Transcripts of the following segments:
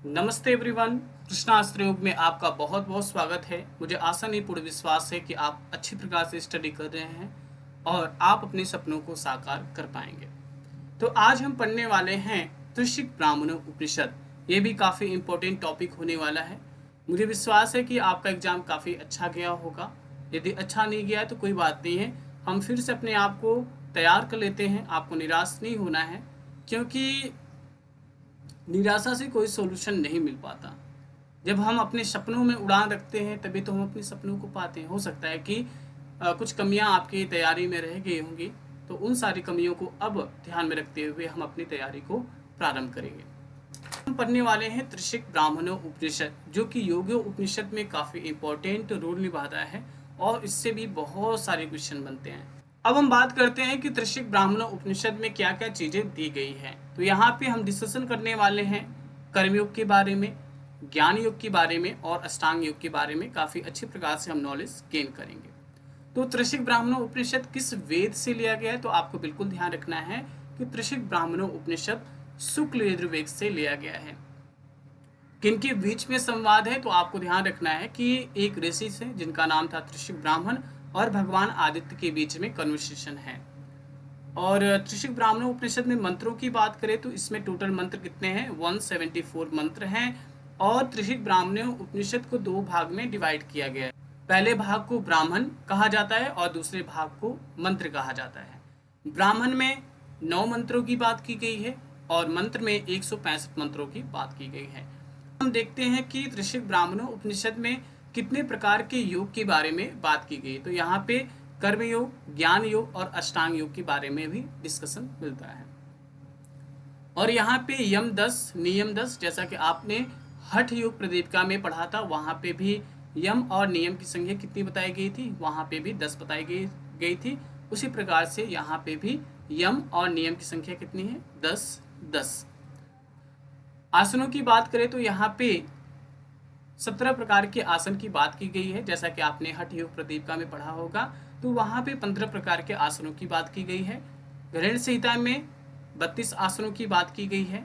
नमस्ते एवरीवन। कृष्णास्त्र योग में आपका बहुत बहुत स्वागत है। मुझे आशा नहीं पूर्ण विश्वास है कि आप अच्छी प्रकार से स्टडी कर रहे हैं और आप अपने सपनों को साकार कर पाएंगे। तो आज हम पढ़ने वाले हैं त्रिशिक ब्राह्मणों उपनिषद। ये भी काफ़ी इम्पोर्टेंट टॉपिक होने वाला है। मुझे विश्वास है कि आपका एग्ज़ाम काफ़ी अच्छा गया होगा। यदि अच्छा नहीं गया है तो कोई बात नहीं है, हम फिर से अपने आप को तैयार कर लेते हैं। आपको निराश नहीं होना है, क्योंकि निराशा से कोई सोल्यूशन नहीं मिल पाता। जब हम अपने सपनों में उड़ान रखते हैं तभी तो हम अपने सपनों को पाते हैं। हो सकता है कि कुछ कमियां आपकी तैयारी में रह गई होंगी, तो उन सारी कमियों को अब ध्यान में रखते हुए हम अपनी तैयारी को प्रारंभ करेंगे। हम पढ़ने वाले हैं त्रिशिक ब्राह्मणों उपनिषद, जो कि योग्य उपनिषद में काफ़ी इंपॉर्टेंट रोल निभाता है और इससे भी बहुत सारे क्वेश्चन बनते हैं। अब हम बात करते हैं कि त्रिशिक ब्राह्मणों उपनिषद में क्या क्या चीज़ें दी गई हैं। तो यहाँ पे हम डिस्कशन करने वाले हैं कर्मयोग के बारे में, ज्ञान योग के बारे में और अष्टांग योग के बारे में। काफ़ी अच्छी प्रकार से हम नॉलेज गेन करेंगे। तो त्रिशिक ब्राह्मणों उपनिषद किस वेद से लिया गया है, तो आपको बिल्कुल ध्यान रखना है कि त्रिशिक ब्राह्मणों उपनिषद शुक्ल यजुर्वेद से लिया गया है। किनके बीच में संवाद है, तो आपको ध्यान रखना है कि एक ऋषि से जिनका नाम था त्रिशिक ब्राह्मण और भगवान आदित्य के बीच में कन्वर्सेशन है। और त्रिशिक ब्राह्मणों उपनिषद में मंत्रों की बात करें तो इसमें टोटल मंत्र कितने हैं, 174 मंत्र हैं। और त्रिशिक ब्राह्मणों उपनिषद को दो भाग में डिवाइड किया गया है। पहले भाग को ब्राह्मण कहा जाता है और दूसरे भाग को मंत्र कहा जाता है। ब्राह्मण में 9 मंत्रों की बात की गई है और मंत्र में 165 मंत्रों की बात की गई है। हम देखते हैं कि त्रिशिक ब्राह्मणों उपनिषद में कितने प्रकार के योग के बारे में बात की गई। तो यहाँ पे कर्म योग, ज्ञान योग और अष्टांग योग के बारे में भी डिस्कशन मिलता है। और यहाँ पे यम 10 नियम 10, जैसा कि आपने हठ योग प्रदीपिका में पढ़ा था, वहाँ पे भी यम और नियम की संख्या कितनी बताई गई थी, वहाँ पे भी 10 बताई गई थी। उसी प्रकार से यहाँ पे भी यम और नियम की संख्या कितनी है, 10 10। आसनों की बात करें तो यहाँ पे 17 प्रकार के आसन की बात की गई है। जैसा कि आपने हठ योग प्रदीपिका में पढ़ा होगा, तो वहाँ पे 15 प्रकार के आसनों की बात की गई है। गृहण संहिता में 32 आसनों की बात की गई है।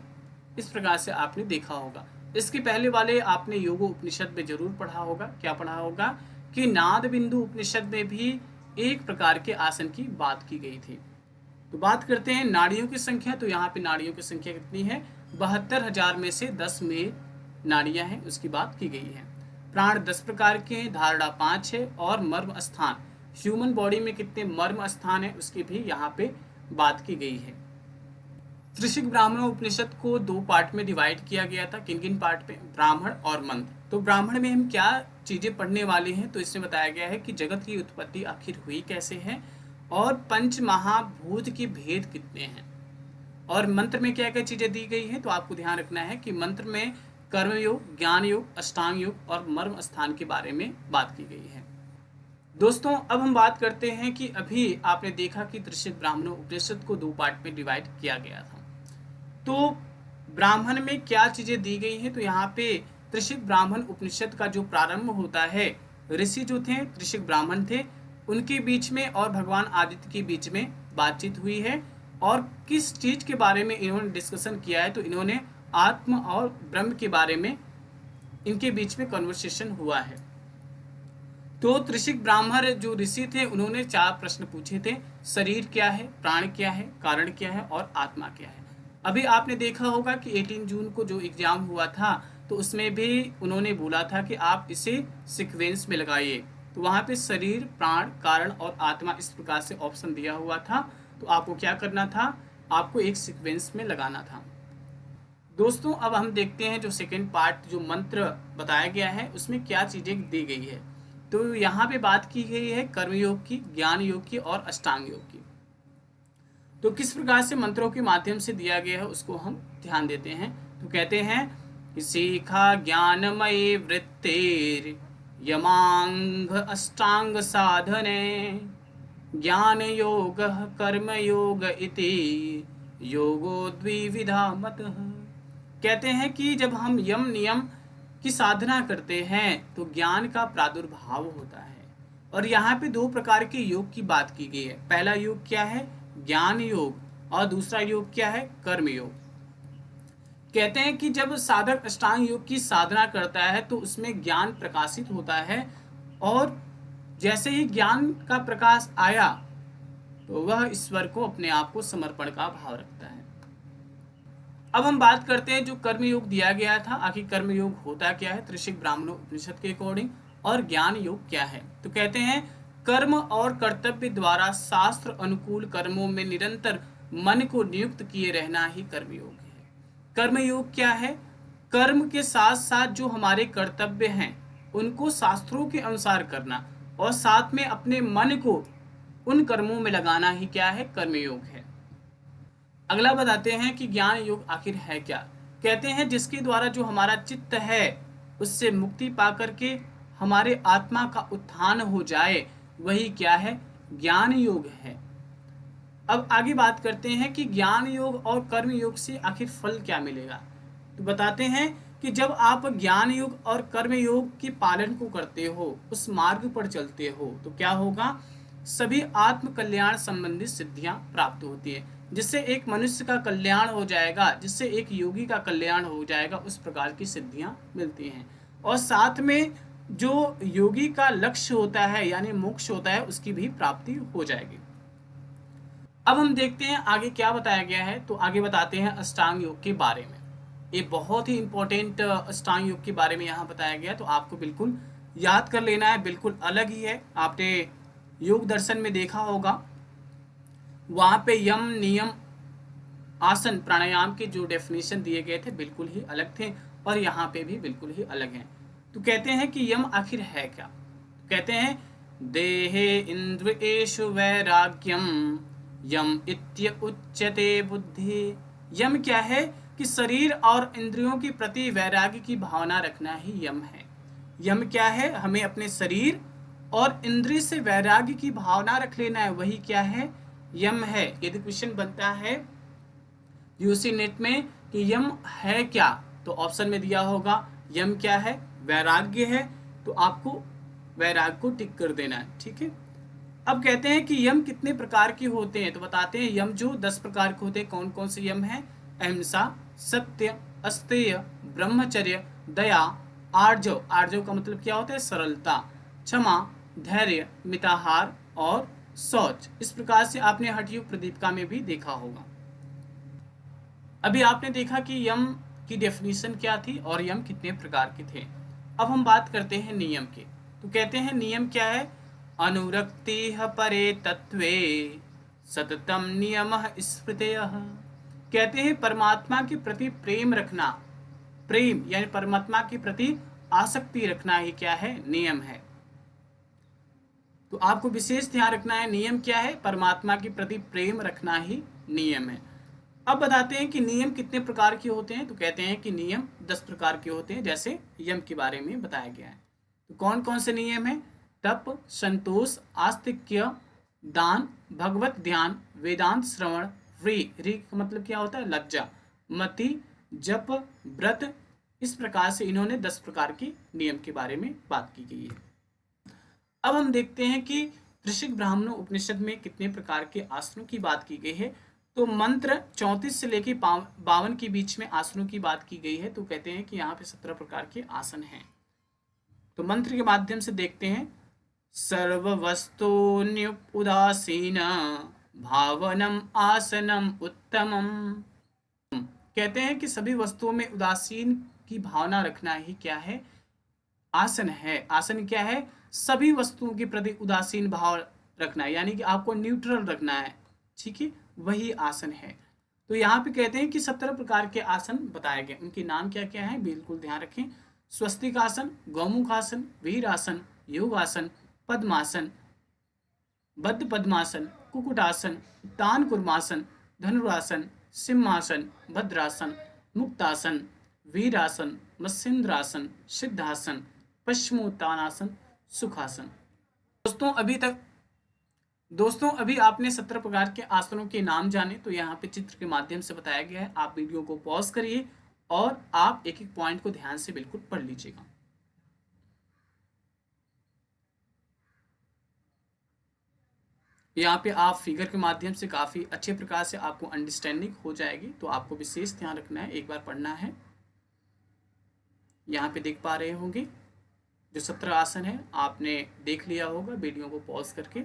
इस प्रकार से आपने देखा होगा। इसके पहले वाले आपने योग उपनिषद में जरूर पढ़ा होगा। क्या पढ़ा होगा कि नाद बिंदु उपनिषद में भी एक प्रकार के आसन की बात की गई थी। तो बात करते हैं नाड़ियों की संख्या। तो यहाँ पे नाड़ियों की संख्या कितनी है, 72,000 में से 10 में नाड़ियां हैं, उसकी बात की गई है। प्राण 10 प्रकार के हैं, धारणा 5 है और मर्म स्थान, ह्यूमन बॉडी में कितने मर्म स्थान है उसकी भी यहाँ पे बात की गई है। त्रिशिक ब्राह्मणों उपनिषद को दो पार्ट में डिवाइड किया गया था। किन किन पार्ट में, ब्राह्मण और मंत्र। तो ब्राह्मण में हम क्या चीजें पढ़ने वाले हैं, तो इसमें बताया गया है कि जगत की उत्पत्ति आखिर हुई कैसे है और पंच महाभूत के भेद कितने हैं। और मंत्र में क्या क्या चीजें दी गई हैं, तो आपको ध्यान रखना है कि मंत्र में कर्म योग, ज्ञान योग, अष्टांग योग और मर्म स्थान के बारे में बात की गई है। दोस्तों, अब हम बात करते हैं कि अभी आपने देखा कि त्रिशिक ब्राह्मणों उपनिषद को दो पार्ट में डिवाइड किया गया था। तो ब्राह्मण में क्या चीजें दी गई हैं, तो यहाँ पे त्रिशिक ब्राह्मण उपनिषद का जो प्रारंभ होता है, ऋषि जो थे त्रिशिक ब्राह्मण थे, उनके बीच में और भगवान आदित्य के बीच में बातचीत हुई है। और किस चीज के बारे में इन्होंने डिस्कशन किया है, तो इन्होंने आत्म और ब्रह्म के बारे में इनके बीच में कन्वर्सेशन हुआ है। तो त्रिशिक ब्राह्मण जो ऋषि थे उन्होंने 4 प्रश्न पूछे थे। शरीर क्या है, प्राण क्या है, कारण क्या है और आत्मा क्या है। अभी आपने देखा होगा कि 18 जून को जो एग्जाम हुआ था, तो उसमें भी उन्होंने बोला था कि आप इसे सीक्वेंस में लगाइए। तो वहाँ पे शरीर, प्राण, कारण और आत्मा इस प्रकार से ऑप्शन दिया हुआ था। तो आपको क्या करना था, आपको एक सीक्वेंस में लगाना था। दोस्तों, अब हम देखते हैं जो सेकेंड पार्ट जो मंत्र बताया गया है उसमें क्या चीजें दी गई है। तो यहाँ पे बात की गई है कर्मयोग की, ज्ञान योग की और अष्टांग योग की। तो किस प्रकार से मंत्रों के माध्यम से दिया गया है उसको हम ध्यान देते हैं। तो कहते हैं कि सीखा ज्ञानमयी वृत्तिर यमांग अष्टांग साधने ज्ञान योग कर्म योग इति योगो द्विविधा मतः। कहते हैं कि जब हम यम नियम की साधना करते हैं तो ज्ञान का प्रादुर्भाव होता है। और यहाँ पे दो प्रकार के योग की बात की गई है। पहला योग क्या है, ज्ञान योग, और दूसरा योग क्या है, कर्म योग। कहते हैं कि जब साधक अष्टांग योग की साधना करता है तो उसमें ज्ञान प्रकाशित होता है, और जैसे ही ज्ञान का प्रकाश आया तो वह ईश्वर को अपने आप को समर्पण का भाव रखता है। अब हम बात करते हैं जो कर्म योग दिया गया था, आखिर कर्म योग होता क्या है त्रिशिक ब्राह्मणों उपनिषद के अकॉर्डिंग, और ज्ञान योग क्या है। तो कहते हैं कर्म और कर्तव्य द्वारा शास्त्र अनुकूल कर्मों में निरंतर मन को नियुक्त किए रहना ही कर्मयोग है। कर्मयोग क्या है? कर्म के साथ साथ जो हमारे कर्तव्य हैं उनको शास्त्रों के अनुसार करना, और साथ में अपने मन को उन कर्मों में लगाना ही क्या है? कर्मयोग है। अगला बताते हैं कि ज्ञान योग आखिर है क्या। कहते हैं जिसके द्वारा जो हमारा चित्त है उससे मुक्ति पा करके हमारे आत्मा का उत्थान हो जाए, वही क्या है? ज्ञान योग है। अब आगे बात करते हैं कि ज्ञान योग और कर्म योग से आखिर फल क्या मिलेगा। तो बताते हैं कि जब आप ज्ञान योग और कर्म योग के पालन को करते हो, उस मार्ग पर चलते हो, तो क्या होगा? सभी आत्म कल्याण संबंधित सिद्धियां प्राप्त होती है, जिससे एक मनुष्य का कल्याण हो जाएगा, जिससे एक योगी का कल्याण हो जाएगा, उस प्रकार की सिद्धियां मिलती हैं। और साथ में जो योगी का लक्ष्य होता है यानी मोक्ष होता है, उसकी भी प्राप्ति हो जाएगी। अब हम देखते हैं आगे क्या बताया गया है। तो आगे बताते हैं अष्टांग योग के बारे में। ये बहुत ही इंपॉर्टेंट अष्टांग योग के बारे में यहाँ बताया गया, तो आपको बिल्कुल याद कर लेना है, बिल्कुल अलग ही है। आपने योग दर्शन में देखा होगा, वहाँ पे यम नियम आसन प्राणायाम के जो डेफिनेशन दिए गए थे बिल्कुल ही अलग थे, और यहाँ पे भी बिल्कुल ही अलग हैं। तो कहते हैं कि यम आखिर है क्या। कहते हैं देहे इंद्रियेषु वैराग्यम यम इत्य उच्यते बुद्धि। यम क्या है? कि शरीर और इंद्रियों के प्रति वैराग्य की भावना रखना ही यम है। यम क्या है? हमें अपने शरीर और इंद्रिय से वैराग्य की भावना रख लेना है, वही क्या है? यम है। यदि क्वेश्चन बनता है यूसी नेट में कि यम है क्या, तो ऑप्शन में दिया होगा यम क्या है? वैराग्य है। तो आपको वैराग्य को टिक कर देना है, ठीक है। अब कहते हैं कि यम कितने प्रकार के होते हैं। तो बताते हैं यम जो 10 प्रकार के होते हैं। कौन कौन से यम हैं? अहिंसा, सत्य, अस्तेय, ब्रह्मचर्य, दया, आर्जव। आर्जव का मतलब क्या होता है? सरलता, क्षमा, धैर्य, मिताहार और शौच। इस प्रकार से आपने हठयोग प्रदीपिका में भी देखा होगा। अभी आपने देखा कि यम की डेफिनेशन क्या थी और यम कितने प्रकार के थे। अब हम बात करते हैं नियम के। तो कहते हैं नियम क्या है? अनुरक्तिः परे तत्वे सततम नियमः स्मृतयः। कहते हैं परमात्मा के प्रति प्रेम रखना, प्रेम यानी परमात्मा के प्रति आसक्ति रखना ही क्या है? नियम है। तो आपको विशेष ध्यान रखना है, नियम क्या है? परमात्मा के प्रति प्रेम रखना ही नियम है। अब बताते हैं कि नियम कितने प्रकार के होते हैं। तो कहते हैं कि नियम 10 प्रकार के होते हैं, जैसे यम के बारे में बताया गया है। तो कौन कौन से नियम है? तप, संतोष, आस्तिक्य, दान, भगवत ध्यान, वेदांत श्रवण, री का मतलब क्या होता है? लज्जा, मति, जप, व्रत। इस प्रकार से इन्होंने 10 प्रकार के नियम के बारे में बात की गई है। अब हम देखते हैं कि ऋषिक ब्राह्मणों उपनिषद में कितने प्रकार के आसनों की बात की गई है। तो मंत्र 34 से लेकर 52 के बीच में आसनों की बात की गई है। तो कहते हैं कि यहाँ पे 17 प्रकार के आसन हैं। तो मंत्र के माध्यम से देखते हैं। सर्ववस्तुन्युप उदासीन भावनम आसनम उत्तमम। कहते हैं कि सभी वस्तुओं में उदासीन की भावना रखना ही क्या है? आसन है। आसन क्या है? सभी वस्तुओं के प्रति उदासीन भाव रखना है, यानी कि आपको न्यूट्रल रखना है, ठीक है, वही आसन है। तो यहाँ पे कहते हैं कि 17 प्रकार के आसन बताए गए। उनके नाम क्या क्या है, बिल्कुल ध्यान रखें। स्वस्तिक आसन, गौमुख आसन, वीरासन, योगासन, पद्मासन, बद्ध पद्मासन, कुकुटासन, तान कुर्मासन, धनुरासन, सिंहासन, भद्रासन, मुक्तासन, वीरासन, मत्स्येंद्रासन, सिद्धासन, पश्चिमोत्तानासन, सुखासन। दोस्तों अभी आपने 17 प्रकार के आसनों के नाम जाने। तो यहाँ पे चित्र के माध्यम से बताया गया है। आप वीडियो को पॉज करिए और आप एक एक पॉइंट को ध्यान से बिल्कुल पढ़ लीजिएगा। यहाँ पे आप फिगर के माध्यम से काफ़ी अच्छे प्रकार से आपको अंडरस्टैंडिंग हो जाएगी, तो आपको विशेष ध्यान रखना है, एक बार पढ़ना है। यहाँ पे देख पा रहे होंगे जो 17 आसन है, आपने देख लिया होगा वीडियो को पॉज करके।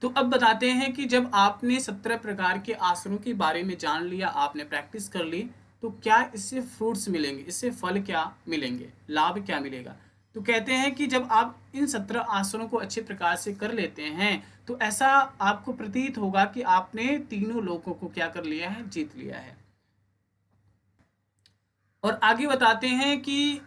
तो अब बताते हैं कि जब आपने 17 प्रकार के आसनों के बारे में जान लिया, आपने प्रैक्टिस कर ली, तो क्या इससे फ्रूट्स मिलेंगे, इससे फल क्या मिलेंगे, लाभ क्या मिलेगा। तो कहते हैं कि जब आप इन 17 आसनों को अच्छे प्रकार से कर लेते हैं, तो ऐसा आपको प्रतीत होगा कि आपने तीनों लोकों को क्या कर लिया है, जीत लिया है। और आगे बताते हैं कि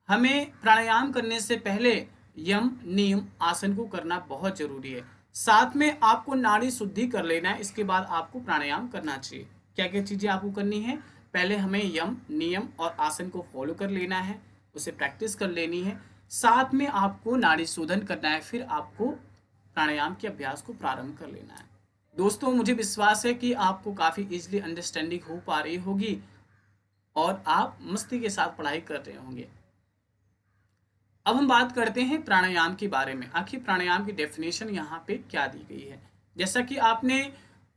हमें प्राणायाम करने से पहले यम नियम आसन को करना बहुत जरूरी है। साथ में आपको नाड़ी शुद्धि कर लेना है, इसके बाद आपको प्राणायाम करना चाहिए। क्या क्या चीज़ें आपको करनी है, पहले हमें यम नियम और आसन को फॉलो कर लेना है, उसे प्रैक्टिस कर लेनी है। साथ में आपको नाड़ी शोधन करना है, फिर आपको प्राणायाम के अभ्यास को प्रारंभ कर लेना है। दोस्तों, मुझे विश्वास है कि आपको काफ़ी इजीली अंडरस्टैंडिंग हो पा रही होगी और आप मस्ती के साथ पढ़ाई कर रहे होंगे। अब हम बात करते हैं प्राणायाम के बारे में। आखिर प्राणायाम की डेफिनेशन यहाँ पे क्या दी गई है। जैसा कि आपने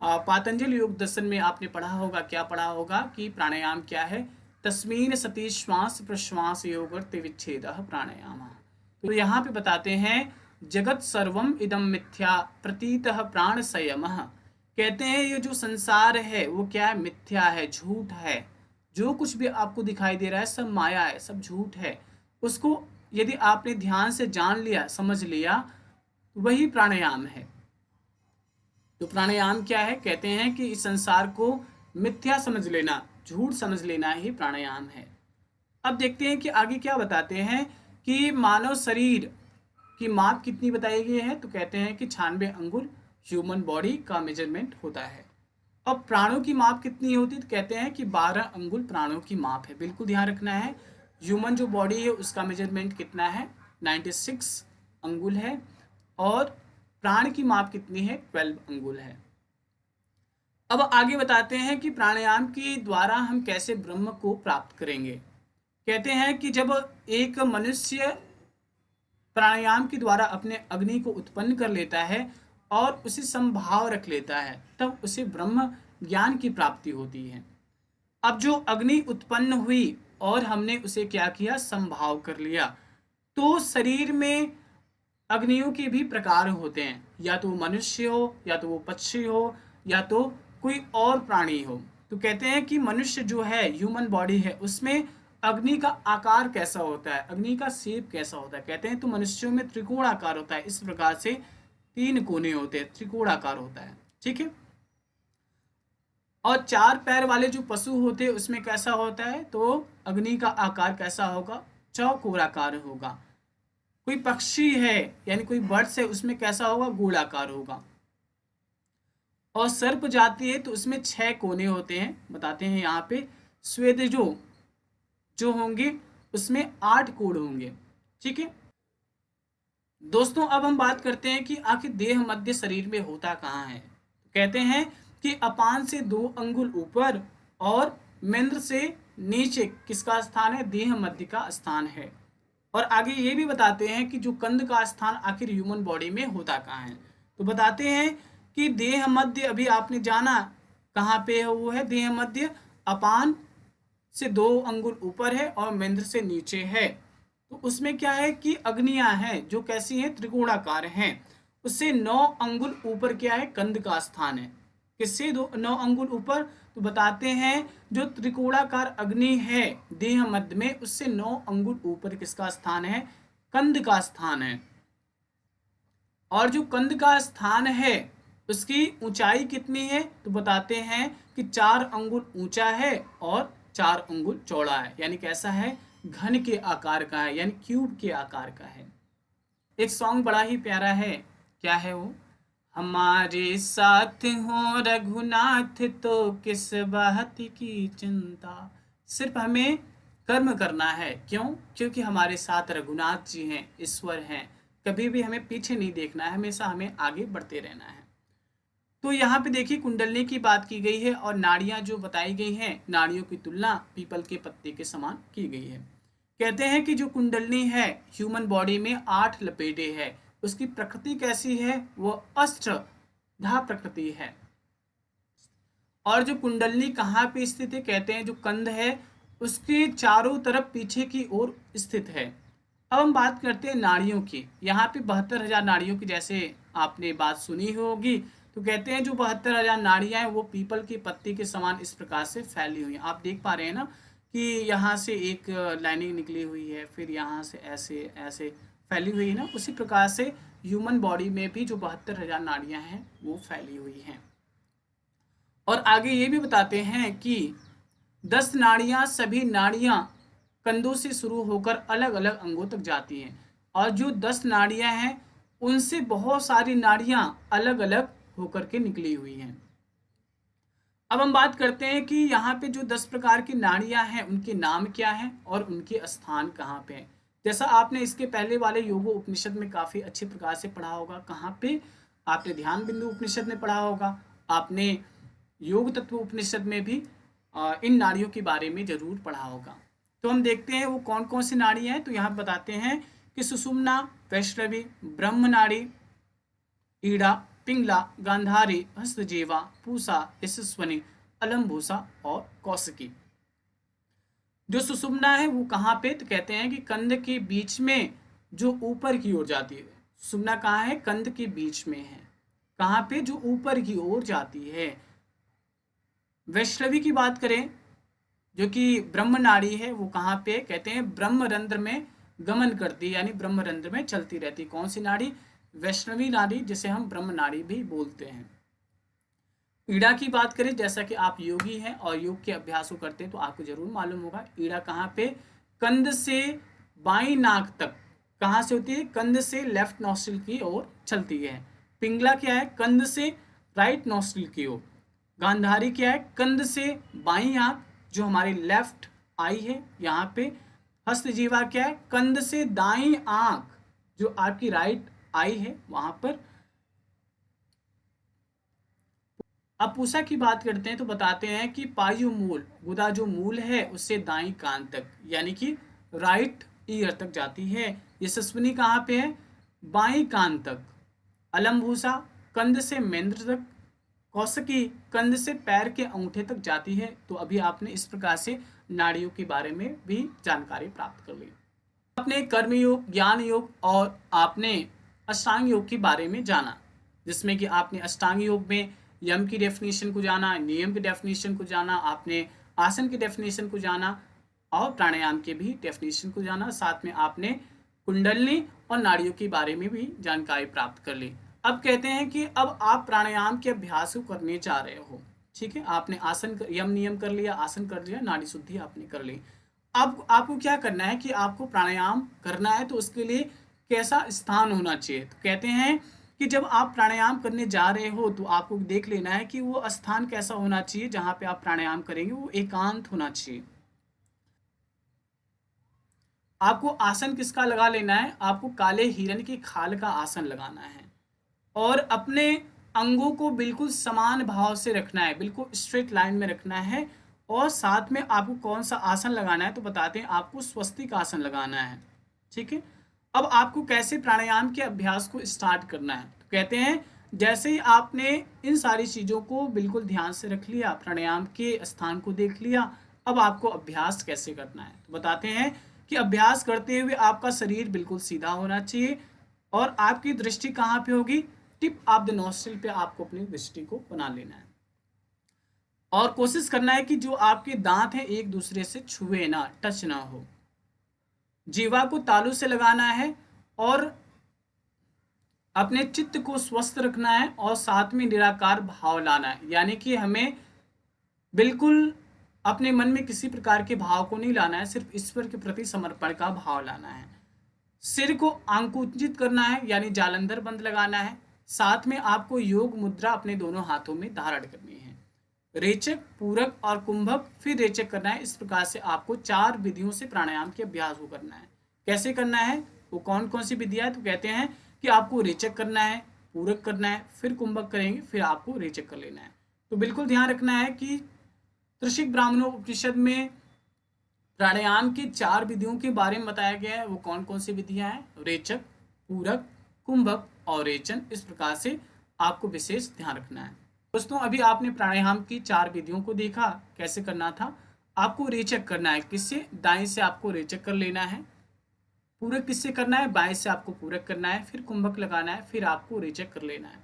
पातंजलि योग दर्शन में आपने पढ़ा होगा, क्या पढ़ा होगा कि प्राणायाम क्या है, तस्मीन सती श्वास प्रश्वास योग विच्छेद प्राणायाम। तो यहाँ पे बताते हैं जगत सर्वम इदम मिथ्या प्रतीत प्राण संयम। कहते हैं ये जो संसार है वो क्या है, मिथ्या है, झूठ है। जो कुछ भी आपको दिखाई दे रहा है सब माया है, सब झूठ है। उसको यदि आपने ध्यान से जान लिया, समझ लिया, तो वही प्राणायाम है। तो प्राणायाम क्या है, कहते हैं कि इस संसार को मिथ्या समझ लेना, झूठ समझ लेना ही प्राणायाम है। अब देखते हैं कि आगे क्या बताते हैं कि मानव शरीर की माप कितनी बताई गई है। तो कहते हैं कि 96 अंगुल ह्यूमन बॉडी का मेजरमेंट होता है। अब प्राणों की माप कितनी होती है, तो कहते हैं कि 12 अंगुल प्राणों की माप है। बिल्कुल ध्यान रखना है, ह्यूमन जो बॉडी है उसका मेजरमेंट कितना है, 96 अंगुल है, और प्राण की माप कितनी है, 12 अंगुल है। अब आगे बताते हैं कि प्राणायाम के द्वारा हम कैसे ब्रह्म को प्राप्त करेंगे। कहते हैं कि जब एक मनुष्य प्राणायाम के द्वारा अपने अग्नि को उत्पन्न कर लेता है और उसे संभाव रख लेता है, तब उसे ब्रह्म ज्ञान की प्राप्ति होती है। अब जो अग्नि उत्पन्न हुई और हमने उसे क्या किया, संभाव कर लिया, तो शरीर में अग्नियों के भी प्रकार होते हैं, या तो मनुष्य हो, या तो वो पक्षी हो, या तो कोई और प्राणी हो। तो कहते हैं कि मनुष्य जो है, ह्यूमन बॉडी है, उसमें अग्नि का आकार कैसा होता है, अग्नि का शेप कैसा होता है। कहते हैं तो मनुष्यों में त्रिकोणाकार होता है, इस प्रकार से 3 कोने होते हैं, त्रिकोणाकार होता है, ठीक है। और 4 पैर वाले जो पशु होते हैं उसमें कैसा होता है, तो अग्नि का आकार कैसा होगा, चौकोराकार होगा। कोई पक्षी है यानी कोई बर्ड्स है, उसमें कैसा होगा, गोलाकार होगा। और सर्प जाति है तो उसमें 6 कोने होते हैं, बताते हैं यहाँ पे। श्वेत जो होंगे उसमें 8 कोण होंगे, ठीक है। दोस्तों, अब हम बात करते हैं कि आखिर देह मध्य शरीर में होता कहाँ है। कहते हैं कि अपान से 2 अंगुल ऊपर और मेंद्र से नीचे किसका स्थान है, देह मध्य का स्थान है। और आगे ये भी बताते हैं कि जो कंध का स्थान आखिर ह्यूमन बॉडी में होता कहाँ है। तो बताते हैं कि देह मध्य, अभी आपने जाना कहाँ पे है, वो है देह मध्य अपान से 2 अंगुल ऊपर है और मेंद्र से नीचे है। तो उसमें क्या है कि अग्नियां हैं जो कैसी हैं, त्रिकोणाकार हैं। उससे 9 अंगुल ऊपर क्या है, कंध का स्थान है। किससे 9 अंगुल ऊपर, तो बताते हैं जो त्रिकोणाकार अग्नि है देह मध्य में, उससे 9 अंगुल ऊपर किसका स्थान है, कंध का स्थान है। और जो कंध का स्थान है उसकी ऊंचाई कितनी है, तो बताते हैं कि 4 अंगुल ऊंचा है और 4 अंगुल चौड़ा है, यानी कैसा है, घन के आकार का है, यानी क्यूब के आकार का है। एक सॉन्ग बड़ा ही प्यारा है, क्या है वो, हमारे साथ हो रघुनाथ तो किस बात की चिंता। सिर्फ हमें कर्म करना है, क्यों, क्योंकि हमारे साथ रघुनाथ जी हैं, ईश्वर हैं। कभी भी हमें पीछे नहीं देखना है, हमेशा हमें आगे बढ़ते रहना है। तो यहाँ पे देखिए कुंडलनी की बात की गई है और नाड़ियाँ जो बताई गई हैं, नाड़ियों की तुलना पीपल के पत्ते के समान की गई है। कहते हैं कि जो कुंडलनी है ह्यूमन बॉडी में 8 लपेटे हैं, उसकी प्रकृति कैसी है, वो अष्टधा प्रकृति है। और जो कुंडलनी कहाँ पे स्थित है, कहते हैं जो कंध है उसके चारों तरफ पीछे की ओर स्थित है। अब हम बात करते हैं नाड़ियों की। यहाँ पे 72,000 नाड़ियों की जैसे आपने बात सुनी होगी, तो कहते हैं जो 72,000 नाड़ियाँ हैं वो पीपल की पत्ती के समान इस प्रकार से फैली हुई हैं। आप देख पा रहे हैं ना कि यहाँ से एक लाइनिंग निकली हुई है, फिर यहाँ से ऐसे ऐसे फैली हुई है ना, उसी प्रकार से ह्यूमन बॉडी में भी जो 72,000 नाड़ियाँ हैं वो फैली हुई हैं। और आगे ये भी बताते हैं कि 10 नाड़ियाँ, सभी नाड़ियाँ कंधों से शुरू होकर अलग अलग अंगों तक जाती हैं, और जो 10 नाड़ियाँ हैं उनसे बहुत सारी नाड़ियाँ अलग अलग होकर के निकली हुई हैं। अब हम बात करते हैं कि यहाँ पे जो 10 प्रकार की नाड़ियाँ हैं उनके नाम क्या हैं और उनके स्थान कहाँ पे हैं। जैसा आपने इसके पहले वाले योगो उपनिषद में काफ़ी अच्छे प्रकार से पढ़ा होगा। कहाँ पे? आपने ध्यान बिंदु उपनिषद में पढ़ा होगा, आपने योग तत्व उपनिषद में भी इन नाड़ियों के बारे में जरूर पढ़ा होगा। तो हम देखते हैं वो कौन कौन सी नाड़ियाँ हैं। तो यहाँ बताते हैं कि सुषुम्ना, वैष्णवी, ब्रह्म नाड़ी, ईड़ा, पिंगला, गांधारी, हस्तजीवा, पूसा, यशस्वनी, अलम्भूसा और कौशिकी। जो सुषुम्ना है वो कहाँ पे? तो कहते हैं कि कंध के बीच में जो ऊपर की ओर जाती है। सुषुम्ना कहाँ है? कंध के बीच में है। कहाँ पे? जो ऊपर की ओर जाती है। वैष्णवी की बात करें जो कि ब्रह्म नाड़ी है, वो कहाँ पे? कहते हैं ब्रह्मरंध्र में गमन करती है, यानी ब्रह्मरंध्र में चलती रहती। कौन सी नाड़ी? वैष्णवी नाड़ी, जिसे हम ब्रह्म नाड़ी भी बोलते हैं। ईड़ा की बात करें, जैसा कि आप योगी हैं और योग के अभ्यास को करते हैं तो आपको जरूर मालूम होगा ईड़ा कहाँ पे? कंध से बाई नाक तक। कहाँ से होती है? कंध से लेफ्ट नॉस्ट्रिल की ओर चलती है। पिंगला क्या है? कंध से राइट नॉस्ट्रिल की ओर। गांधारी क्या है? कंध से बाई आंख, जो हमारी लेफ्ट आई है यहाँ पे। हस्तजीवा क्या है? कंध से दाई आंख, जो आपकी राइट आई है वहां पर। अब पूसा की बात करते हैं तो बताते हैं कि पायु मूल, गुदा जो मूल है उससे दाई कान तक, यानी कि राइट ईयर तक जाती है। यशस्विनी कहाँ पे है? बाई कान तक। अलम्भूसा कंध से मेंद्र तक। कौशिकी कंध से पैर के अंगूठे तक जाती है। तो अभी आपने इस प्रकार से नाड़ियों के बारे में भी जानकारी प्राप्त कर ली। आपने कर्म योग, ज्ञान योग और आपने अष्टांग योग के बारे में जाना, जिसमें कि आपने अष्टांग योग में यम की डेफिनेशन को जाना, नियम की डेफिनेशन को जाना, आपने आसन की डेफिनेशन को जाना और प्राणायाम के भी डेफिनेशन को जाना। साथ में आपने कुंडलनी और नाड़ियों के बारे में भी जानकारी प्राप्त कर ली। अब कहते हैं कि अब आप प्राणायाम के अभ्यास को करने जा रहे हो। ठीक है, आपने आसन यम नियम कर लिया, आसन कर लिया, नाड़ी शुद्धि आपने कर ली। अब आपको क्या करना है कि आपको प्राणायाम करना है, तो उसके लिए कैसा स्थान होना चाहिए? तो कहते हैं कि जब आप प्राणायाम करने जा रहे हो तो आपको देख लेना है कि वो स्थान कैसा होना चाहिए जहाँ पे आप प्राणायाम करेंगे, वो एकांत होना चाहिए। आपको आसन किसका लगा लेना है? आपको काले हिरन की खाल का आसन लगाना है और अपने अंगों को बिल्कुल समान भाव से रखना है, बिल्कुल स्ट्रेट लाइन में रखना है। और साथ में आपको कौन सा आसन लगाना है? तो बताते हैं, आपको स्वस्तिक आसन लगाना है। ठीक है, अब आपको कैसे प्राणायाम के अभ्यास को स्टार्ट करना है? तो कहते हैं जैसे ही आपने इन सारी चीज़ों को बिल्कुल ध्यान से रख लिया, प्राणायाम के स्थान को देख लिया, अब आपको अभ्यास कैसे करना है? तो बताते हैं कि अभ्यास करते हुए आपका शरीर बिल्कुल सीधा होना चाहिए और आपकी दृष्टि कहाँ पे होगी? टिप ऑफ द नोस्ट्रिल पे आपको अपनी दृष्टि को बना लेना है और कोशिश करना है कि जो आपके दांत हैं एक दूसरे से छुए ना, टच ना हो। जीवा को तालू से लगाना है और अपने चित्त को स्वस्थ रखना है और साथ में निराकार भाव लाना है, यानी कि हमें बिल्कुल अपने मन में किसी प्रकार के भाव को नहीं लाना है, सिर्फ ईश्वर के प्रति समर्पण का भाव लाना है। सिर को आंकुचित करना है, यानी जालंधर बंद लगाना है। साथ में आपको योग मुद्रा अपने दोनों हाथों में धारण करनी है। रेचक, पूरक और कुंभक, फिर रेचक करना है। इस प्रकार से आपको 4 विधियों से प्राणायाम के अभ्यास को करना है। कैसे करना है? वो कौन कौन सी विधियां है? तो कहते हैं कि आपको रेचक करना है, पूरक करना है, फिर कुंभक करेंगे, फिर आपको रेचक कर लेना है। तो बिल्कुल ध्यान रखना है कि त्रिशिक ब्राह्मणों उपनिषद में प्राणायाम की 4 विधियों के बारे में बताया गया है। वो कौन कौन सी विधियां हैं? रेचक, पूरक, कुंभक और रेचन। इस प्रकार से आपको विशेष ध्यान रखना है। दोस्तों अभी आपने प्राणायाम की 4 विधियों को देखा, कैसे करना था। आपको रेचक करना है, किससे? दाएं से आपको रेचक कर लेना है। पूरक किससे करना है? बाएं से आपको पूरक करना है, फिर कुंभक लगाना है, फिर आपको रेचक कर लेना है।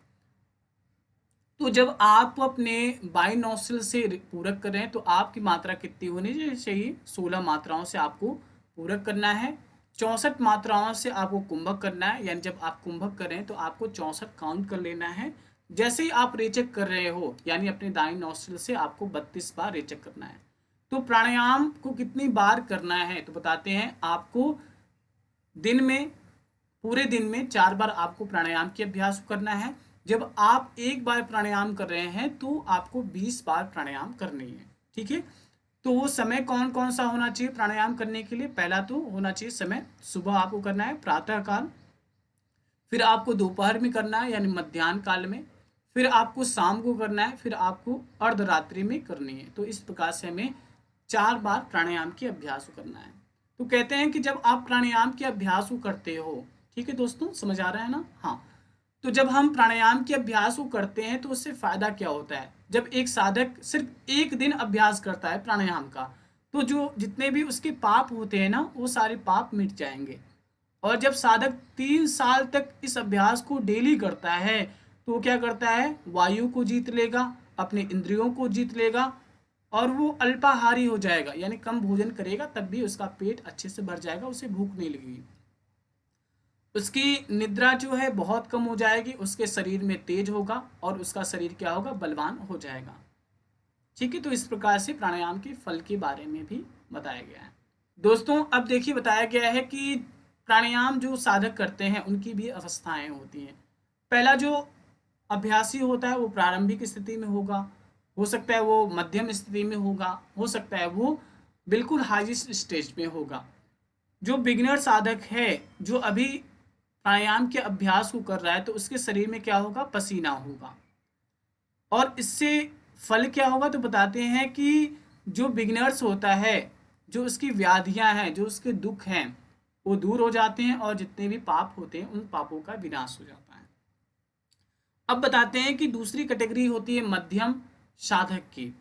तो जब आप अपने बाएं नोस्ट्रिल से पूरक कर रहे हैं तो आपकी मात्रा कितनी होनी चाहिए? 16 मात्राओं से आपको पूरक करना है। 64 मात्राओं से आपको कुंभक करना है, यानी जब आप कुंभक कर रहे हैं तो आपको 64 काउंट कर लेना है। जैसे ही आप रेचक कर रहे हो, यानी अपने दाएं नोस्ट्रिल से आपको 32 बार रेचक करना है। तो प्राणायाम को कितनी बार करना है तो बताते हैं। आपको दिन में, पूरे दिन में 4 बार आपको प्राणायाम के अभ्यास करना है। जब आप एक बार प्राणायाम कर रहे हैं तो आपको 20 बार प्राणायाम करनी है। ठीक है, तो वो समय कौन कौन सा होना चाहिए प्राणायाम करने के लिए? पहला तो होना चाहिए समय, सुबह आपको करना है प्रातः काल, फिर आपको दोपहर में करना है यानी मध्याह्न काल में, फिर आपको शाम को करना है, फिर आपको अर्धरात्रि में करनी है। तो इस प्रकार से हमें 4 बार प्राणायाम के अभ्यास करना है। तो कहते हैं कि जब आप प्राणायाम के अभ्यास करते हो, ठीक है दोस्तों, समझ आ रहा है ना? हाँ, तो जब हम प्राणायाम के अभ्यास को करते हैं तो उससे फायदा क्या होता है? जब एक साधक सिर्फ एक दिन अभ्यास करता है प्राणायाम का, तो जो जितने भी उसके पाप होते हैं ना, वो सारे पाप मिट जाएंगे। और जब साधक 3 साल तक इस अभ्यास को डेली करता है तो वो क्या करता है? वायु को जीत लेगा, अपने इंद्रियों को जीत लेगा, और वो अल्पाहारी हो जाएगा, यानी कम भोजन करेगा तब भी उसका पेट अच्छे से भर जाएगा, उसे भूख नहीं लगेगी। उसकी निद्रा जो है बहुत कम हो जाएगी, उसके शरीर में तेज होगा और उसका शरीर क्या होगा? बलवान हो जाएगा। ठीक है, तो इस प्रकार से प्राणायाम के फल के बारे में भी बताया गया है। दोस्तों अब देखिए, बताया गया है कि प्राणायाम जो साधक करते हैं उनकी भी अवस्थाएं होती हैं। पहला जो अभ्यासी होता है वो प्रारंभिक स्थिति में होगा, हो सकता है वो मध्यम स्थिति में होगा, हो सकता है वो बिल्कुल हाईएस्ट स्टेज में होगा। जो बिगिनर साधक है, जो अभी प्राणायाम के अभ्यास को कर रहा है, तो उसके शरीर में क्या होगा? पसीना होगा। और इससे फल क्या होगा तो बताते हैं कि जो बिगिनर्स होता है, जो उसकी व्याधियां हैं, जो उसके दुख हैं, वो दूर हो जाते हैं और जितने भी पाप होते हैं उन पापों का विनाश हो जाता है। अब बताते हैं कि दूसरी कैटेगरी होती है मध्यम साधक की,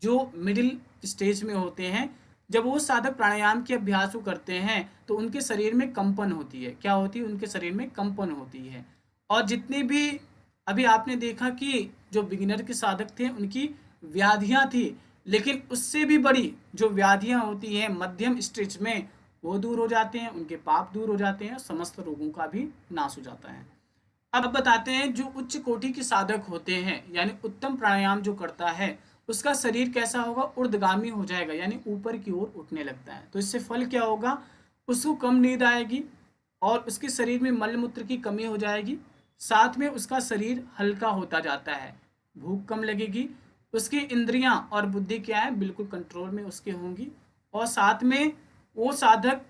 जो मिडिल स्टेज में होते हैं। जब वो साधक प्राणायाम के अभ्यास को करते हैं तो उनके शरीर में कंपन होती है। क्या होती है? उनके शरीर में कंपन होती है। और जितने भी अभी आपने देखा कि जो बिगिनर के साधक थे उनकी व्याधियां थी, लेकिन उससे भी बड़ी जो व्याधियां होती हैं मध्यम स्टेज में, वो दूर हो जाते हैं, उनके पाप दूर हो जाते हैं, समस्त रोगों का भी नाश हो जाता है। अब बताते हैं जो उच्च कोटि के साधक होते हैं, यानी उत्तम प्राणायाम जो करता है, उसका शरीर कैसा होगा? ऊर्ध्वगामी हो जाएगा, यानी ऊपर की ओर उठने लगता है। तो इससे फल क्या होगा? उसको कम नींद आएगी और उसके शरीर में मल मूत्र की कमी हो जाएगी। साथ में उसका शरीर हल्का होता जाता है, भूख कम लगेगी, उसकी इंद्रियां और बुद्धि क्या है? बिल्कुल कंट्रोल में उसके होंगी। और साथ में वो साधक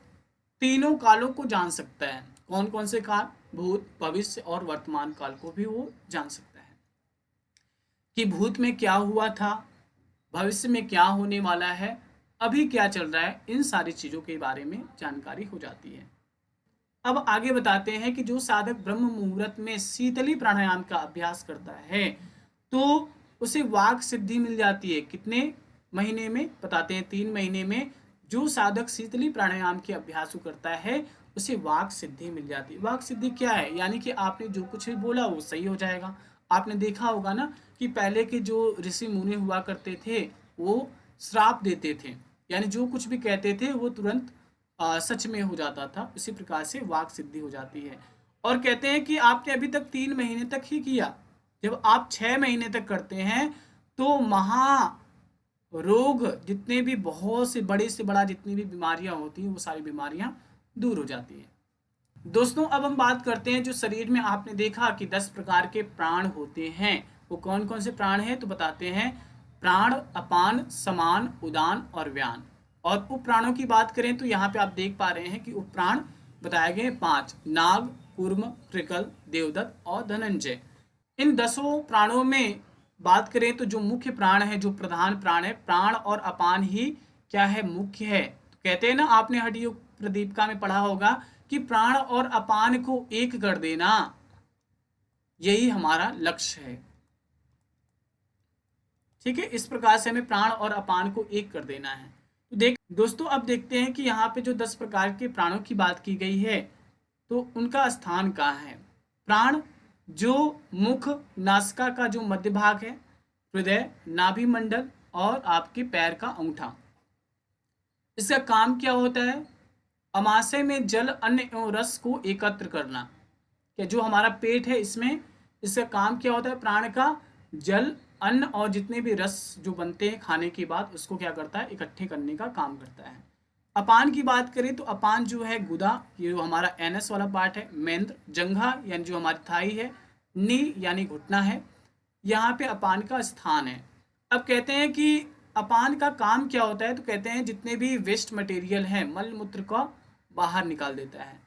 तीनों कालों को जान सकता है। कौन कौन से काल? भूत, भविष्य और वर्तमान काल को भी वो जान सकता है कि भूत में क्या हुआ था, भविष्य में क्या होने वाला है, अभी क्या चल रहा है, इन सारी चीज़ों के बारे में जानकारी हो जाती है। अब आगे बताते हैं कि जो साधक ब्रह्म मुहूर्त में शीतली प्राणायाम का अभ्यास करता है तो उसे वाक सिद्धि मिल जाती है। कितने महीने में? बताते हैं 3 महीने में। जो साधक शीतली प्राणायाम के अभ्यास को करता है उसे वाक सिद्धि मिल जाती है। वाक सिद्धि क्या है? यानी कि आपने जो कुछ भी बोला वो सही हो जाएगा। आपने देखा होगा ना कि पहले के जो ऋषि मुनि हुआ करते थे वो श्राप देते थे, यानी जो कुछ भी कहते थे वो तुरंत सच में हो जाता था। इसी प्रकार से वाक सिद्धि हो जाती है। और कहते हैं कि आपने अभी तक 3 महीने तक ही किया, जब आप 6 महीने तक करते हैं तो महा रोग, जितने भी बहुत से बड़ा जितनी भी बीमारियां होती हैं वो सारी बीमारियां दूर हो जाती हैं। दोस्तों अब हम बात करते हैं, जो शरीर में आपने देखा कि 10 प्रकार के प्राण होते हैं, वो कौन कौन से प्राण हैं तो बताते हैं। प्राण, अपान, समान, उदान और व्यान। और उप प्राणों की बात करें तो यहाँ पे आप देख पा रहे हैं कि उप प्राण बताए गए 5: नाग, कूर्म, कृकल, देवदत्त और धनंजय। इन 10 प्राणों में बात करें तो जो मुख्य प्राण है, जो प्रधान प्राण है, प्राण और अपान ही क्या है? मुख्य है। तो कहते हैं ना, आपने हड्डी प्रदीपिका में पढ़ा होगा कि प्राण और अपान को एक कर देना, यही हमारा लक्ष्य है। ठीक है, इस प्रकार से हमें प्राण और अपान को एक कर देना है। तो दोस्तों अब देखते हैं कि यहाँ पे जो 10 प्रकार के प्राणों की बात की गई है तो उनका स्थान कहाँ है। प्राण जो मुख, नासिका का जो मध्य भाग है, हृदय, नाभि मंडल और आपके पैर का अंगूठा। इसका काम क्या होता है? अमाशय में जल, अन्न एवं रस को एकत्र करना। क्या जो हमारा पेट है इसमें इसका काम क्या होता है? प्राण का जल, अन्न और जितने भी रस जो बनते हैं खाने के बाद उसको क्या करता है? इकट्ठे करने का काम करता है। अपान की बात करें तो अपान जो है गुदा, ये जो हमारा एनएस वाला पार्ट है, मेंद्र, जंघा यानी जो हमारी थाई है, नी यानी घुटना है, यहाँ पे अपान का स्थान है। अब कहते हैं कि अपान का काम क्या होता है, तो कहते हैं जितने भी वेस्ट मटेरियल है, मल मूत्र को बाहर निकाल देता है।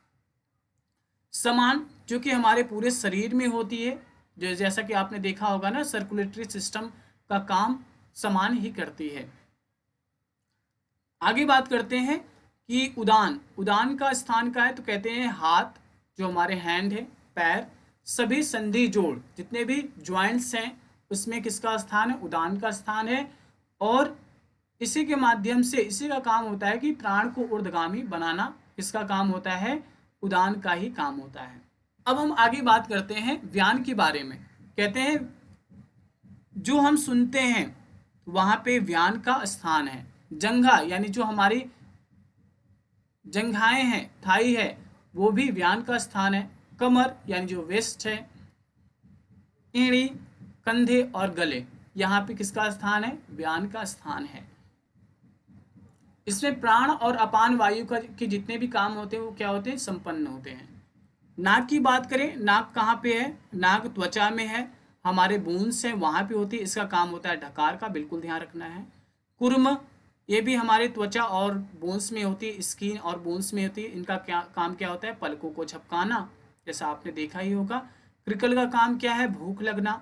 समान जो कि हमारे पूरे शरीर में होती है, जो जैसा कि आपने देखा होगा ना, सर्कुलेटरी सिस्टम का काम समान ही करती है। आगे बात करते हैं कि उदान, उदान का स्थान का है, तो कहते हैं हाथ जो हमारे हैंड है, पैर, सभी संधि जोड़ जितने भी ज्वाइंट्स हैं उसमें किसका स्थान है? उदान का स्थान है। और इसी के माध्यम से इसी का काम होता है कि प्राण को ऊर्ध्वगामी बनाना, किसका काम होता है? उदान का ही काम होता है। अब हम आगे बात करते हैं व्यान के बारे में। कहते हैं जो हम सुनते हैं वहां पे व्यान का स्थान है। जंघा यानी जो हमारी जंघाएं हैं, थाई है, वो भी व्यान का स्थान है। कमर यानी जो वेस्ट है, एड़ी, कंधे और गले, यहाँ पे किसका स्थान है? व्यान का स्थान है। इसमें प्राण और अपान वायु का के जितने भी काम होते हैं वो क्या होते हैं? संपन्न होते हैं। नाक की बात करें, नाक कहाँ पे है? नाक त्वचा में है, हमारे बूंस हैं वहाँ पे होती है, इसका काम होता है ढकार का, बिल्कुल ध्यान रखना है। कुर्म, ये भी हमारे त्वचा और बोन्स में होती है, स्किन और बोन्स में होती है, इनका क्या काम क्या होता है? पलकों को झपकाना, जैसा आपने देखा ही होगा। कृकल का काम क्या है? भूख लगना।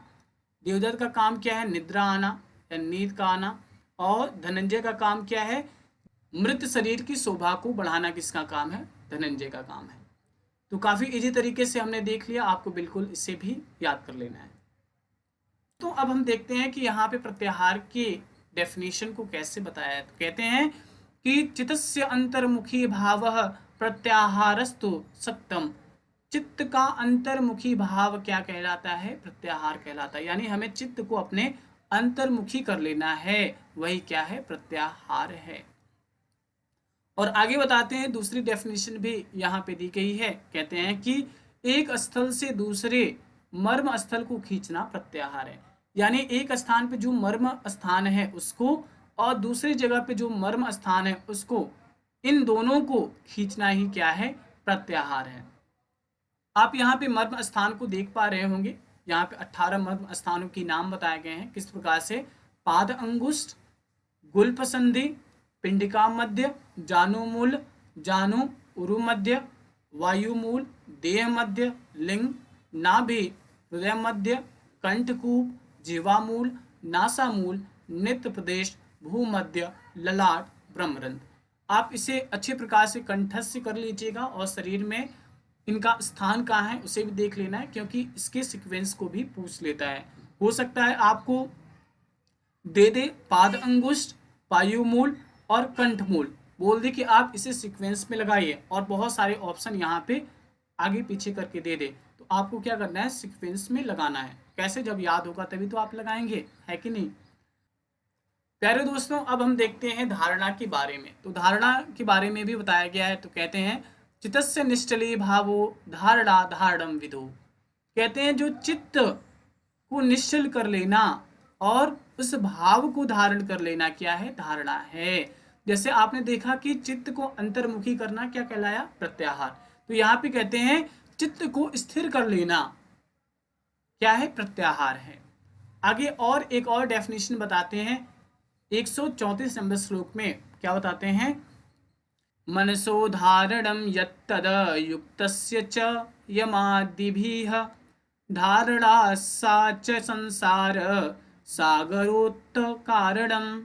देवदत्त का काम क्या है? निद्रा आना या नींद का आना। और धनंजय का काम क्या है? मृत शरीर की शोभा को बढ़ाना, किसका काम है? धनंजय का काम है। तो काफ़ी इजी तरीके से हमने देख लिया, आपको बिल्कुल इसे भी याद कर लेना है। तो अब हम देखते हैं कि यहाँ पे प्रत्याहार की डेफिनेशन को कैसे बताया है। तो कहते हैं कि चित्तस्य अंतर्मुखी भावः प्रत्याहारस्तु सक्तम। चित्त का अंतर्मुखी भाव क्या कहलाता है? प्रत्याहार कहलाता है। यानी हमें चित्त को अपने अंतर्मुखी कर लेना है, वही क्या है? प्रत्याहार है। और आगे बताते हैं, दूसरी डेफिनेशन भी यहाँ पे दी गई है। कहते हैं कि एक स्थल से दूसरे मर्म स्थल को खींचना प्रत्याहार है। यानी एक स्थान पे जो मर्म स्थान है उसको और दूसरी जगह पे जो मर्म स्थान है उसको, इन दोनों को खींचना ही क्या है? प्रत्याहार है। आप यहाँ पे मर्म स्थान को देख पा रहे होंगे, यहाँ पे 18 मर्म स्थानों की नाम बताए गए हैं। किस प्रकार से? पाद अंगुष्ठ, गुल्फ संधि, पिंडिका मध्य, जानुमूल, जानु उरु मध्य, वायुमूल, देह मध्य, लिंग, नाभि, हृदय मध्य, कंठकूप, जीवामूल, नासामूल, नेत्र प्रदेश, भूमध्य, ललाट, ब्रह्मरंध्र। आप इसे अच्छे प्रकार से कंठस्थ कर लीजिएगा और शरीर में इनका स्थान कहाँ है उसे भी देख लेना है, क्योंकि इसके सीक्वेंस को भी पूछ लेता है। हो सकता है आपको दे दे पाद अंगुष्ठ, वायुमूल और कंठमूल, बोल दे कि आप इसे सीक्वेंस में लगाइए, और बहुत सारे ऑप्शन यहाँ पे आगे पीछे करके दे दे, तो आपको क्या करना है? सीक्वेंस में लगाना है। कैसे? जब याद होगा तभी तो आप लगाएंगे, है कि नहीं? प्यारे दोस्तों, अब हम देखते हैं धारणा के बारे में। तो धारणा के बारे में भी बताया गया है। तो कहते हैं चित्तस्य निश्चली भावो धारणा धारणम विदो। कहते हैं जो चित्त को निश्चल कर लेना और उस भाव को धारण कर लेना क्या है? धारणा है। जैसे आपने देखा कि चित्त को अंतर्मुखी करना क्या कहलाया? प्रत्याहार। तो यहाँ पे कहते हैं चित्त को स्थिर कर लेना क्या है? प्रत्याहार है। आगे और एक और डेफिनेशन बताते हैं 134 नंबर श्लोक में। क्या बताते हैं? मनसो धारणम यत्तद युक्तस्य च यमादिभिः धारणा सा च संसार सागरोत्त कारणम।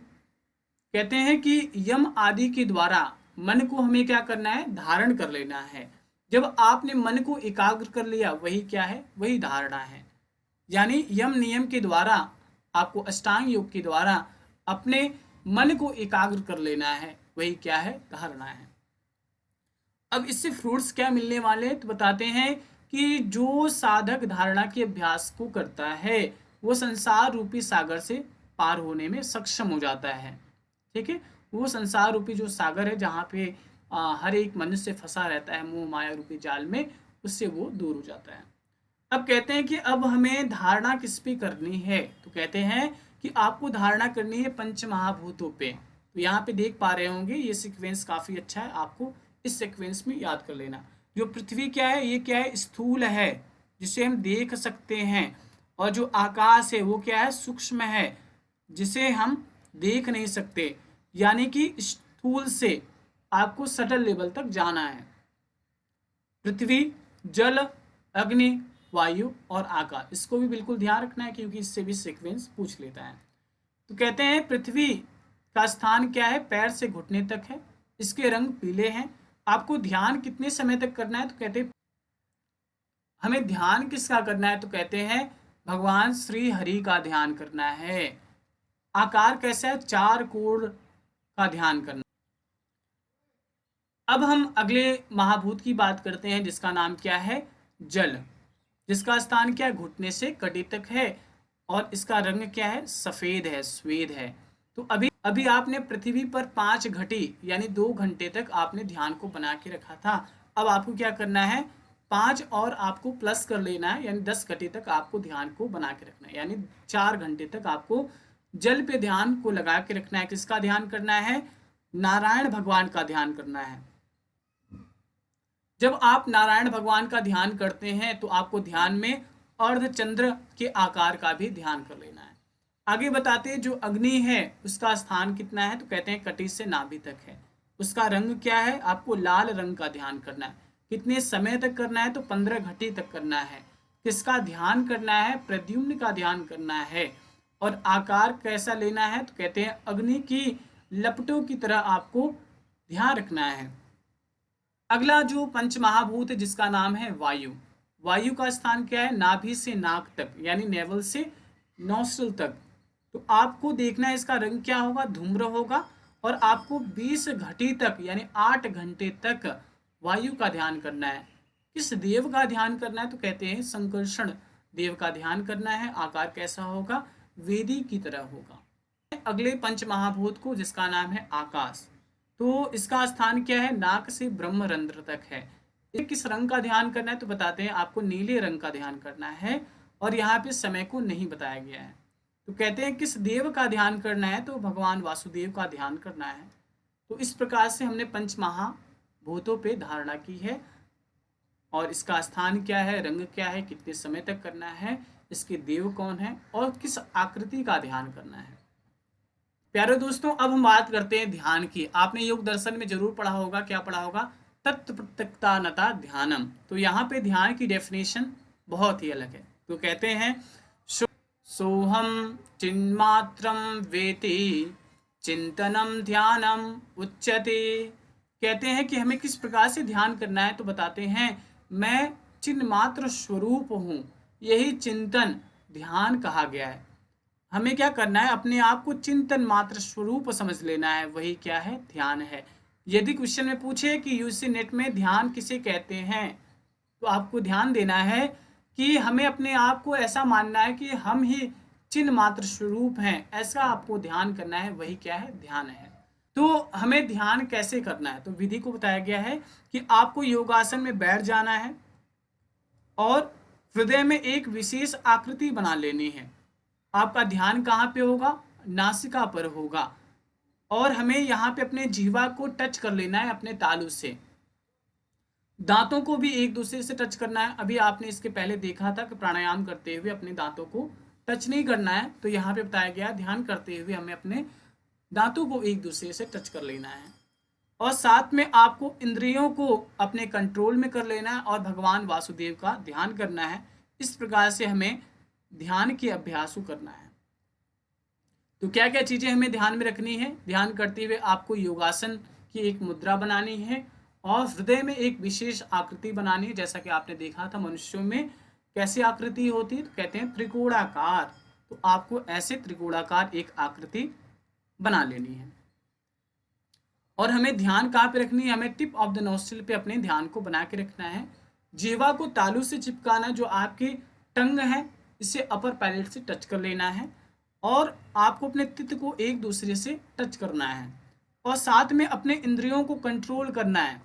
कहते हैं कि यम आदि के द्वारा मन को हमें क्या करना है? धारण कर लेना है। जब आपने मन को एकाग्र कर लिया, वही क्या है, वही धारणा है। यानी यम नियम के द्वारा, आपको अष्टांग योग के द्वारा अपने मन को एकाग्र कर लेना है, वही क्या है, धारणा है। अब इससे फ्रूट्स क्या मिलने वाले हैं, तो बताते हैं कि जो साधक धारणा के अभ्यास को करता है वो संसार रूपी सागर से पार होने में सक्षम हो जाता है। ठीक है, वो संसार रूपी जो सागर है, जहाँ पे हर एक मनुष्य फंसा रहता है मोह माया रूपी जाल में, उससे वो दूर हो जाता है। अब कहते हैं कि अब हमें धारणा किस पे करनी है, तो कहते हैं कि आपको धारणा करनी है पंच महाभूतों पे। तो यहाँ पे देख पा रहे होंगे, ये सीक्वेंस काफ़ी अच्छा है, आपको इस सीक्वेंस में याद कर लेना। जो पृथ्वी क्या है, ये क्या है, स्थूल है जिसे हम देख सकते हैं, और जो आकाश है वो क्या है, सूक्ष्म है जिसे हम देख नहीं सकते। यानी कि स्थूल से आपको सटल लेवल तक जाना है। पृथ्वी, जल, अग्नि, वायु और आकाश, इसको भी बिल्कुल ध्यान रखना है क्योंकि इससे भी सीक्वेंस पूछ लेता है। तो कहते हैं पृथ्वी का स्थान क्या है, पैर से घुटने तक है, इसके रंग पीले हैं। आपको ध्यान कितने समय तक करना है, तो कहते हैं हमें ध्यान किसका करना है, तो कहते हैं भगवान श्री हरि का ध्यान करना है। आकार कैसा है, चार कोण का ध्यान करना। अब हम अगले महाभूत की बात करते हैं जिसका नाम क्या है, जल, जिसका स्थान क्या है, घुटने से कटी तक है, और इसका रंग क्या है, सफेद है, श्वेत है। तो अभी आपने पृथ्वी पर 5 घटी यानी 2 घंटे तक आपने ध्यान को बना के रखा था। अब आपको क्या करना है, 5 और आपको प्लस कर लेना है, यानी 10 घटी तक आपको ध्यान को बना के रखना है, यानी 4 घंटे तक आपको जल पे ध्यान को लगा के रखना है। किसका ध्यान करना है, नारायण भगवान का ध्यान करना है। जब आप नारायण भगवान का ध्यान करते हैं तो आपको ध्यान में अर्धचंद्र के आकार का भी ध्यान कर लेना है। आगे बताते हैं जो अग्नि है उसका स्थान कितना है, तो कहते हैं कटी से नाभि तक है। उसका रंग क्या है, आपको लाल रंग का ध्यान करना है। कितने समय तक करना है, तो 15 घटी तक करना है। किसका ध्यान करना है, प्रद्युम्न का ध्यान करना है। और आकार कैसा लेना है, तो कहते हैं अग्नि की लपटों की तरह आपको ध्यान रखना है। अगला जो पंच महाभूत है जिसका नाम है वायु। वायु का स्थान क्या है, नाभि से नाक तक, यानी नेवल से नोस्ट्रल तक। तो आपको देखना है इसका रंग क्या होगा, धूम्र होगा। और आपको 20 घटी तक यानी 8 घंटे तक वायु का ध्यान करना है। किस देव का ध्यान करना है, तो कहते हैं संकर्षण देव का ध्यान करना है। आकार कैसा होगा, वेदी की तरह होगा। अगले पंच महाभूत को जिसका नाम है आकाश, तो इसका स्थान क्या है, नाक से ब्रह्मरंध्र तक है। किस रंग का ध्यान करना है, तो बताते हैं आपको नीले रंग का ध्यान करना है, और यहाँ पे समय को नहीं बताया गया है। तो कहते हैं किस देव का ध्यान करना है, तो भगवान वासुदेव का ध्यान करना है। तो इस प्रकार से हमने पंच महाभूतों पे धारणा की है, और इसका स्थान क्या है, रंग क्या है, कितने समय तक करना है, इसके देव कौन है, और किस आकृति का ध्यान करना है। प्यारे दोस्तों, अब हम बात करते हैं ध्यान की। आपने योग दर्शन में जरूर पढ़ा होगा, क्या पढ़ा होगा, तत्व प्रत्यक्तानता ध्यानम। तो यहाँ पे ध्यान की डेफिनेशन बहुत ही अलग है। तो कहते हैं सोहम चिन्मात्रम वेति चिंतनम ध्यानम उच्यते। कहते हैं कि हमें किस प्रकार से ध्यान करना है, तो बताते हैं मैं चिन्ह मात्र स्वरूप हूँ, यही चिंतन ध्यान कहा गया है। हमें क्या करना है, अपने आप को चिंतन मात्र स्वरूप समझ लेना है, वही क्या है, ध्यान है। यदि क्वेश्चन में पूछे कि यूजी नेट में ध्यान किसे कहते हैं, तो आपको ध्यान देना है कि हमें अपने आप को ऐसा मानना है कि हम ही चिन्ह मात्र स्वरूप हैं, ऐसा आपको ध्यान करना है, वही क्या है, ध्यान है। तो हमें ध्यान कैसे करना है, तो विधि को बताया गया है कि आपको योगासन में बैठ जाना है और हृदय में एक विशेष आकृति बना लेनी है। आपका ध्यान कहाँ पे होगा, नासिका पर होगा, और हमें यहाँ पे अपने जीवा को टच कर लेना है अपने तालू से। दांतों को भी एक दूसरे से टच करना है। अभी आपने इसके पहले देखा था कि प्राणायाम करते हुए अपने दांतों को टच नहीं करना है, तो यहाँ पे बताया गया ध्यान करते हुए हमें अपने दांतों को एक दूसरे से टच कर लेना है, और साथ में आपको इंद्रियों को अपने कंट्रोल में कर लेना है और भगवान वासुदेव का ध्यान करना है। इस प्रकार से हमें ध्यान के अभ्यास को करना है। तो क्या क्या चीज़ें हमें ध्यान में रखनी है, ध्यान करते हुए आपको योगासन की एक मुद्रा बनानी है, और हृदय में एक विशेष आकृति बनानी है। जैसा कि आपने देखा था मनुष्यों में कैसी आकृति होती है, तो कहते हैं त्रिकोणाकार। तो आपको ऐसे त्रिकोणाकार एक आकृति बना लेनी है। और हमें ध्यान कहाँ पे रखनी है, हमें टिप ऑफ द नोस्ट्रिल पे अपने ध्यान को बना के रखना है। जीवा को तालू से चिपकाना, जो आपकी टंग है इसे अपर पैलेट से टच कर लेना है और आपको अपने तित को एक दूसरे से टच करना है और साथ में अपने इंद्रियों को कंट्रोल करना है।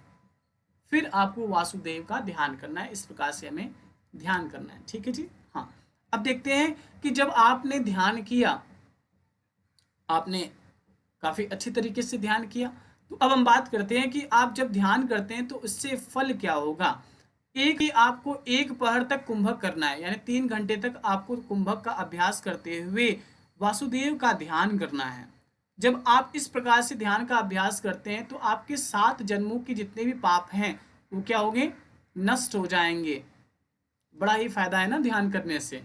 फिर आपको वासुदेव का ध्यान करना है। इस प्रकार से हमें ध्यान करना है। ठीक है जी। हाँ, अब देखते हैं कि जब आपने ध्यान किया, आपने काफ़ी अच्छी तरीके से ध्यान किया, तो अब हम बात करते हैं कि आप जब ध्यान करते हैं तो इससे फल क्या होगा। एक ही आपको एक पहर तक कुंभक करना है, यानी 3 घंटे तक आपको कुंभक का अभ्यास करते हुए वासुदेव का ध्यान करना है। जब आप इस प्रकार से ध्यान का अभ्यास करते हैं तो आपके 7 जन्मों के जितने भी पाप हैं वो क्या होंगे, नष्ट हो जाएंगे। बड़ा ही फायदा है ना ध्यान करने से।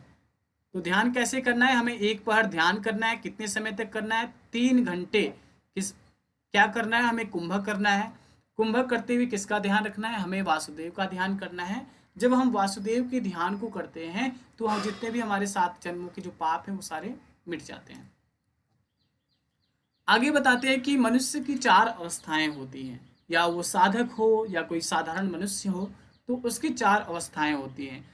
तो ध्यान कैसे करना है, हमें एक पहर ध्यान करना है। कितने समय तक करना है, 3 घंटे। किस क्या करना है, हमें कुंभक करना है। कुंभक करते हुए किसका ध्यान रखना है, हमें वासुदेव का ध्यान करना है। जब हम वासुदेव के ध्यान को करते हैं तो हम जितने भी हमारे 7 जन्मों के जो पाप हैं वो सारे मिट जाते हैं। आगे बताते हैं कि मनुष्य की 4 अवस्थाएं होती हैं, या वो साधक हो या कोई साधारण मनुष्य हो, तो उसकी 4 अवस्थाएं होती हैं।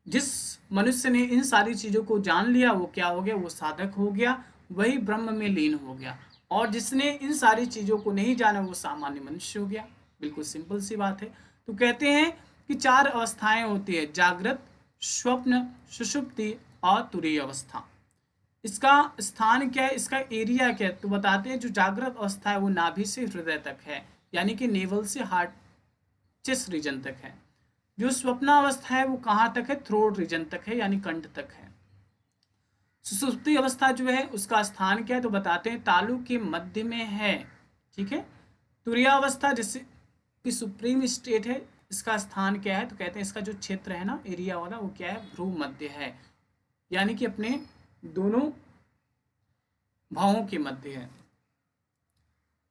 जिस मनुष्य ने इन सारी चीज़ों को जान लिया वो क्या हो गया, वो साधक हो गया, वही ब्रह्म में लीन हो गया। और जिसने इन सारी चीज़ों को नहीं जाना वो सामान्य मनुष्य हो गया। बिल्कुल सिंपल सी बात है। तो कहते हैं कि 4 अवस्थाएं होती है, जागृत, स्वप्न, सुषुप्ति और तुरीय अवस्था। इसका स्थान क्या है, इसका एरिया क्या है, तो बताते हैं जो जागृत अवस्था है वो नाभि से हृदय तक है, यानी कि नेवल से हार्ट चेस्ट रीजन तक है। जो स्वप्नावस्था है वो कहाँ तक है, थ्रोट रीजन तक है, यानी कंठ तक है। सुसुप्ति अवस्था जो है उसका स्थान क्या है, तो बताते हैं तालु के मध्य में है। ठीक है। तुरीयावस्था जिससे कि सुप्रीम स्टेट है, इसका स्थान क्या है, तो कहते हैं इसका जो क्षेत्र है ना, एरिया वाला, वो क्या है, भ्रू मध्य है, यानी कि अपने दोनों भावों के मध्य है।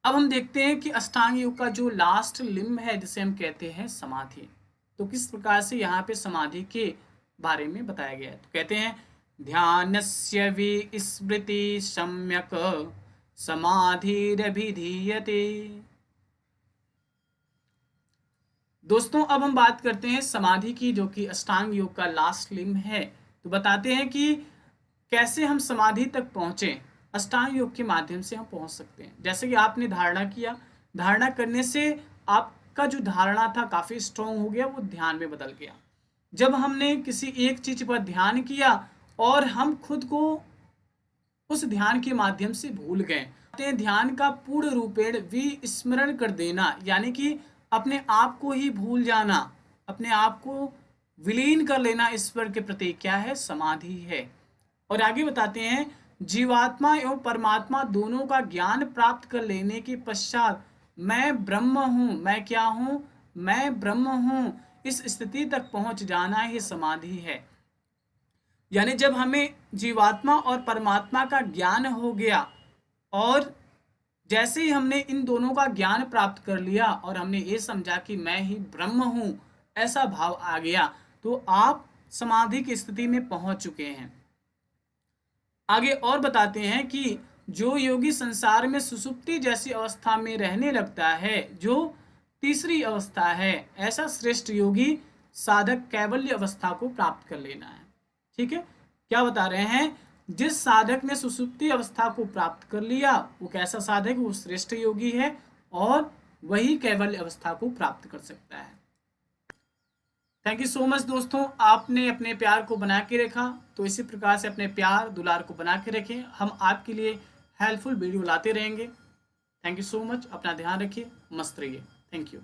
अब हम देखते हैं कि अष्टांग योग का जो लास्ट लिम्ब है जिसे हम कहते हैं समाधि, तो किस प्रकार से यहाँ पे समाधि के बारे में बताया गया है। तो कहते हैं ध्यानस्य विस्मृति सम्यक समाधिरभिधीयते। दोस्तों अब हम बात करते हैं समाधि की, जो कि अष्टांग योग का लास्ट लिम्ब है। तो बताते हैं कि कैसे हम समाधि तक पहुँचें। अष्टांग योग के माध्यम से हम पहुँच सकते हैं। जैसे कि आपने धारणा किया, धारणा करने से आपका जो धारणा था काफ़ी स्ट्रॉन्ग हो गया, वो ध्यान में बदल गया। जब हमने किसी एक चीज़ पर ध्यान किया और हम खुद को उस ध्यान के माध्यम से भूल गए। ध्यान का पूर्ण रूपेण विस्मरण कर देना, यानी कि अपने आप को ही भूल जाना, अपने आप को विलीन कर लेना ईश्वर के प्रति क्या है, समाधि है। और आगे बताते हैं जीवात्मा एवं परमात्मा दोनों का ज्ञान प्राप्त कर लेने के पश्चात मैं ब्रह्म हूँ, मैं क्या हूँ, मैं ब्रह्म हूँ, इस स्थिति तक पहुँच जाना ही समाधि है। यानी जब हमें जीवात्मा और परमात्मा का ज्ञान हो गया और जैसे ही हमने इन दोनों का ज्ञान प्राप्त कर लिया और हमने ये समझा कि मैं ही ब्रह्म हूँ, ऐसा भाव आ गया, तो आप समाधि की स्थिति में पहुंच चुके हैं। आगे और बताते हैं कि जो योगी संसार में सुसुप्ति जैसी अवस्था में रहने लगता है, जो तीसरी अवस्था है, ऐसा श्रेष्ठ योगी साधक कैवल्य अवस्था को प्राप्त कर लेना है। ठीक है। क्या बता रहे हैं, जिस साधक ने सुसुप्ति अवस्था को प्राप्त कर लिया वो कैसा साधक, वो श्रेष्ठ योगी है और वही कैवल्य अवस्था को प्राप्त कर सकता है। थैंक यू सो मच दोस्तों, आपने अपने प्यार को बना के रखा, तो इसी प्रकार से अपने प्यार दुलार को बना के रखें। हम आपके लिए हेल्पफुल वीडियो लाते रहेंगे। थैंक यू सो मच, अपना ध्यान रखिए, मस्त रहिए। Thank you.